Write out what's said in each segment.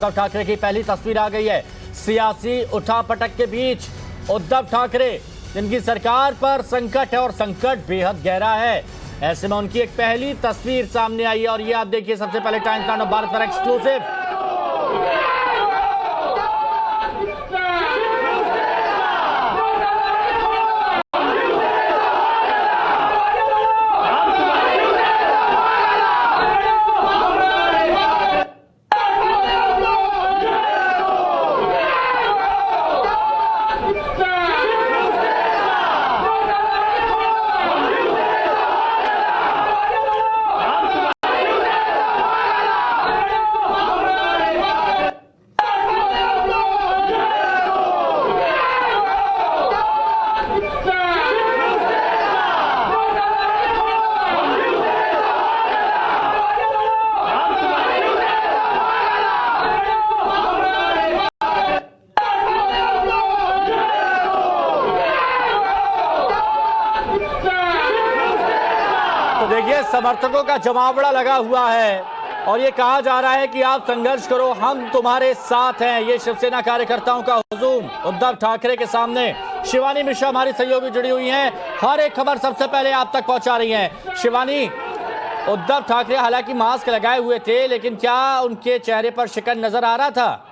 उद्धव ठाकरे की पहली तस्वीर आ गई है। सियासी उठापटक के बीच उद्धव ठाकरे, जिनकी सरकार पर संकट है और संकट बेहद गहरा है, ऐसे में उनकी एक पहली तस्वीर सामने आई है। और ये आप देखिए सबसे पहले टाइम्स नाउ भारत पर एक्सक्लूसिव। तो देखिए समर्थकों का जमावड़ा लगा हुआ है और ये कहा जा रहा है कि आप संघर्ष करो, हम तुम्हारे साथ हैं। ये शिवसेना कार्यकर्ताओं का हुजूम उद्धव ठाकरे के सामने। शिवानी मिश्रा हमारी सहयोगी जुड़ी हुई हैं, हर एक खबर सबसे पहले आप तक पहुंचा रही हैं। शिवानी, उद्धव ठाकरे हालांकि मास्क लगाए हुए थे, लेकिन क्या उनके चेहरे पर शिकन नजर आ रहा था?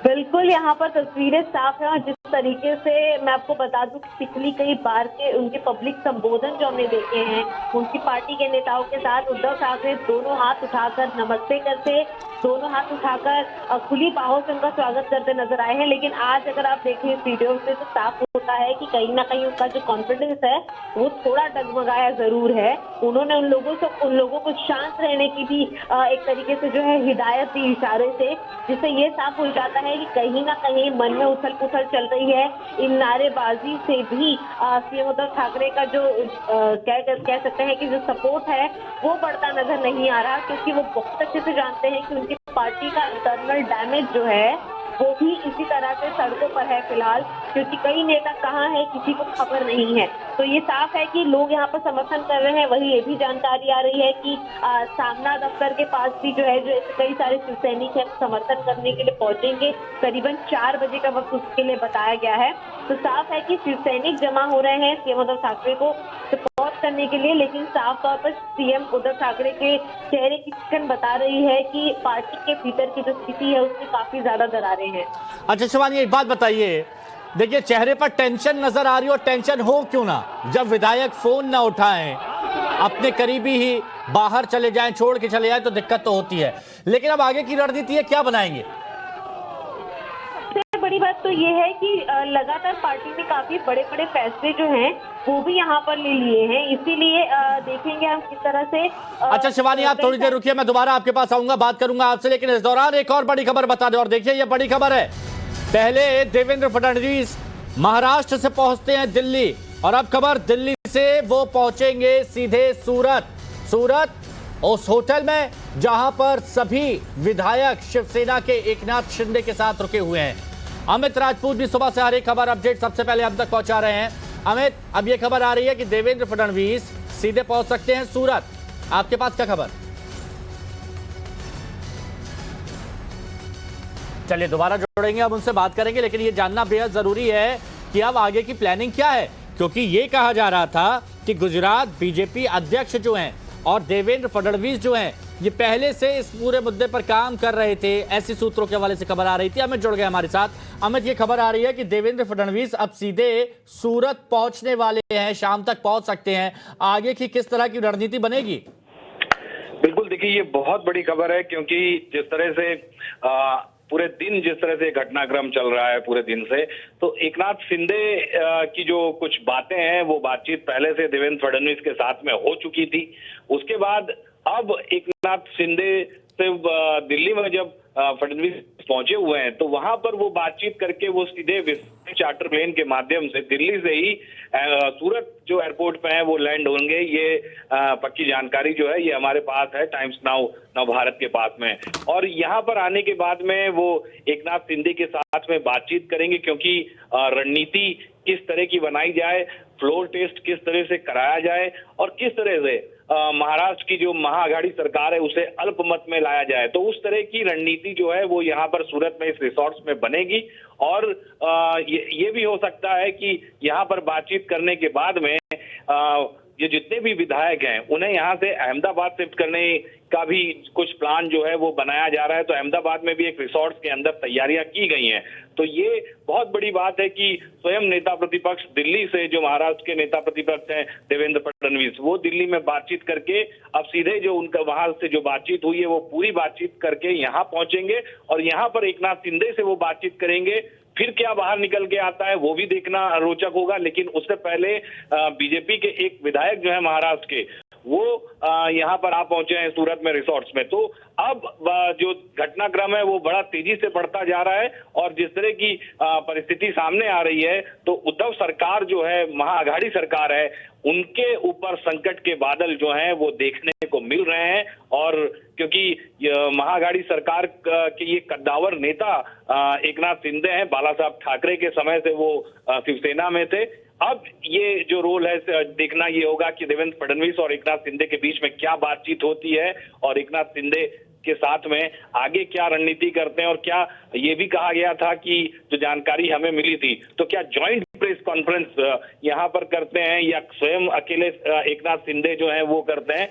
बिल्कुल, यहाँ पर तस्वीरें साफ हैं और जिस तरीके से मैं आपको बता दूं कि पिछली कई बार के उनके पब्लिक संबोधन जो हमने देखे हैं, उनकी पार्टी के नेताओं के साथ उद्धव ठाकरे दोनों हाथ उठाकर नमस्ते करते, दोनों हाथ उठाकर खुली बाहों से उनका स्वागत करते नजर आए हैं। लेकिन आज अगर आप देखें इस वीडियो से तो साफ होता है कि कहीं ना कहीं उनका जो कॉन्फिडेंस है वो थोड़ा डगमगाया जरूर है। उन्होंने उन लोगों को शांत रहने की भी एक तरीके से जो है हिदायत दी इशारे से, जिससे ये साफ हो जाता है कि कहीं ना कहीं मन में उथल पुथल चल रही है। इन नारेबाजी से भी सीएम उद्धव ठाकरे का जो कह सकते हैं कि जो सपोर्ट है वो बढ़ता नजर नहीं आ रहा, क्योंकि वो बहुत अच्छे से जानते हैं कि उनकी पार्टी का इंटरनल डैमेज जो है वो भी इसी तरह से सड़कों पर है फिलहाल, क्योंकि कई नेता कहाँ है किसी को खबर नहीं है। तो ये साफ है कि लोग यहाँ पर समर्थन कर रहे हैं। वही ये भी जानकारी आ रही है कि सामना दफ्तर के पास भी जो है जो कई सारे शिव सैनिक है समर्थन करने के लिए पहुंचेंगे। करीबन 4 बजे का वक्त उसके लिए बताया गया है। तो साफ है कि शिव सैनिक जमा हो रहे हैं सीएम उद्धव ठाकरे को सपोर्ट करने के लिए, लेकिन साफ तौर पर सीएम उद्धव ठाकरे के चेहरे की चिकन बता रही है कि पार्टी के भीतर की जो स्थिति है उसमें काफी ज्यादा दरारें हैं। अच्छा शिवानी, एक बात बताइए, देखिए चेहरे पर टेंशन नजर आ रही हो, टेंशन हो क्यों ना, जब विधायक फोन ना उठाएं, अपने करीबी ही बाहर चले जाएं, छोड़ के चले जाएं तो दिक्कत तो होती है। लेकिन अब आगे की रणनीति है, क्या बनाएंगे? बड़ी बात तो ये है कि लगातार पार्टी में काफी बड़े बड़े फैसले जो हैं वो भी यहाँ पर ले लिए हैं, इसीलिए देखेंगे हम किस तरह से। अच्छा शिवानी, आप थोड़ी देर रुकिए, मैं दोबारा आपके पास आऊंगा, बात करूंगा आपसे, लेकिन इस दौरान एक और बड़ी खबर बता दें। और देखिए ये बड़ी खबर है, पहले देवेंद्र फडणवीस महाराष्ट्र से पहुंचते हैं दिल्ली, और अब खबर दिल्ली से वो पहुंचेंगे सीधे सूरत, उस होटल में जहां पर सभी विधायक शिवसेना के एकनाथ शिंदे के साथ रुके हुए हैं। अमित राजपूत भी सुबह से हर एक खबर अपडेट सबसे पहले अब तक पहुंचा रहे हैं। अमित, अब ये खबर आ रही है कि देवेंद्र फडणवीस सीधे पहुंच सकते हैं सूरत, आपके पास क्या खबर? चलिए दोबारा जोड़ेंगे, अब उनसे बात करेंगे, लेकिन ये जानना बेहद जरूरी है कि अब आगे की प्लानिंग क्या है, क्योंकि ये कहा जा रहा था कि गुजरात बीजेपी अध्यक्ष जो हैं और देवेंद्र फडणवीस जो हैं ये पहले से इस पूरे मुद्दे पर काम कर रहे थे, ऐसी सूत्रों के हवाले से खबर आ रही थी। अमित जुड़ गए हमारे साथ। अमित, ये खबर आ रही है कि देवेंद्र फडणवीस अब सीधे सूरत पहुंचने वाले हैं, शाम तक पहुंच सकते हैं, आगे की किस तरह की रणनीति बनेगी? बिल्कुल, देखिए ये बहुत बड़ी खबर है, क्योंकि जिस तरह से पूरे दिन जिस तरह से घटनाक्रम चल रहा है पूरे दिन से, तो एकनाथ शिंदे की जो कुछ बातें हैं वो बातचीत पहले से देवेंद्र फडणवीस के साथ में हो चुकी थी। उसके बाद अब एकनाथ शिंदे से दिल्ली में जब फडणवीस पहुंचे हुए हैं तो वहां पर वो बातचीत करके वो सीधे चार्टर प्लेन के माध्यम से दिल्ली से ही सूरत जो एयरपोर्ट पे है वो लैंड होंगे। ये पक्की जानकारी जो है ये हमारे पास है, टाइम्स नाउ भारत के पास में। और यहाँ पर आने के बाद में वो एकनाथ शिंदे के साथ में बातचीत करेंगे, क्योंकि रणनीति किस तरह की बनाई जाए, फ्लोर टेस्ट किस तरह से कराया जाए और किस तरह से महाराष्ट्र की जो महाआघाड़ी सरकार है उसे अल्पमत में लाया जाए। तो उस तरह की रणनीति जो है वो यहाँ पर सूरत में इस रिसोर्ट्स में बनेगी। और ये भी हो सकता है कि यहाँ पर बातचीत करने के बाद में ये जितने भी विधायक हैं उन्हें यहाँ से अहमदाबाद शिफ्ट करने का भी कुछ प्लान जो है वो बनाया जा रहा है। तो अहमदाबाद में भी एक रिसोर्ट के अंदर तैयारियां की गई हैं। तो ये बहुत बड़ी बात है कि स्वयं नेता प्रतिपक्ष दिल्ली से, जो महाराष्ट्र के नेता प्रतिपक्ष हैं देवेंद्र फडणवीस, वो दिल्ली में बातचीत करके अब सीधे जो उनका वहां से जो बातचीत हुई है वो पूरी बातचीत करके यहाँ पहुंचेंगे और यहाँ पर एकनाथ शिंदे से वो बातचीत करेंगे। फिर क्या बाहर निकल के आता है वो भी देखना रोचक होगा। लेकिन उससे पहले बीजेपी के एक विधायक जो है महाराष्ट्र के, वो यहाँ पर आ पहुंचे हैं सूरत में रिसोर्ट्स में। तो अब जो घटनाक्रम है वो बड़ा तेजी से बढ़ता जा रहा है और जिस तरह की परिस्थिति सामने आ रही है तो उद्धव सरकार जो है, महाआघाड़ी सरकार है, उनके ऊपर संकट के बादल जो हैं वो देखने को मिल रहे हैं। और क्योंकि महाआघाड़ी सरकार के ये कद्दावर नेता एकनाथ शिंदे हैं, बाला साहब ठाकरे के समय से वो शिवसेना में थे। अब ये जो रोल है देखना ये होगा कि देवेंद्र फडणवीस और एकनाथ शिंदे के बीच में क्या बातचीत होती है और एकनाथ शिंदे के साथ में आगे क्या रणनीति करते हैं। और क्या ये भी कहा गया था कि जो जानकारी हमें मिली थी, तो क्या ज्वाइंट प्रेस कॉन्फ्रेंस यहाँ पर करते हैं या स्वयं अकेले एकनाथ शिंदे जो हैं वो करते हैं,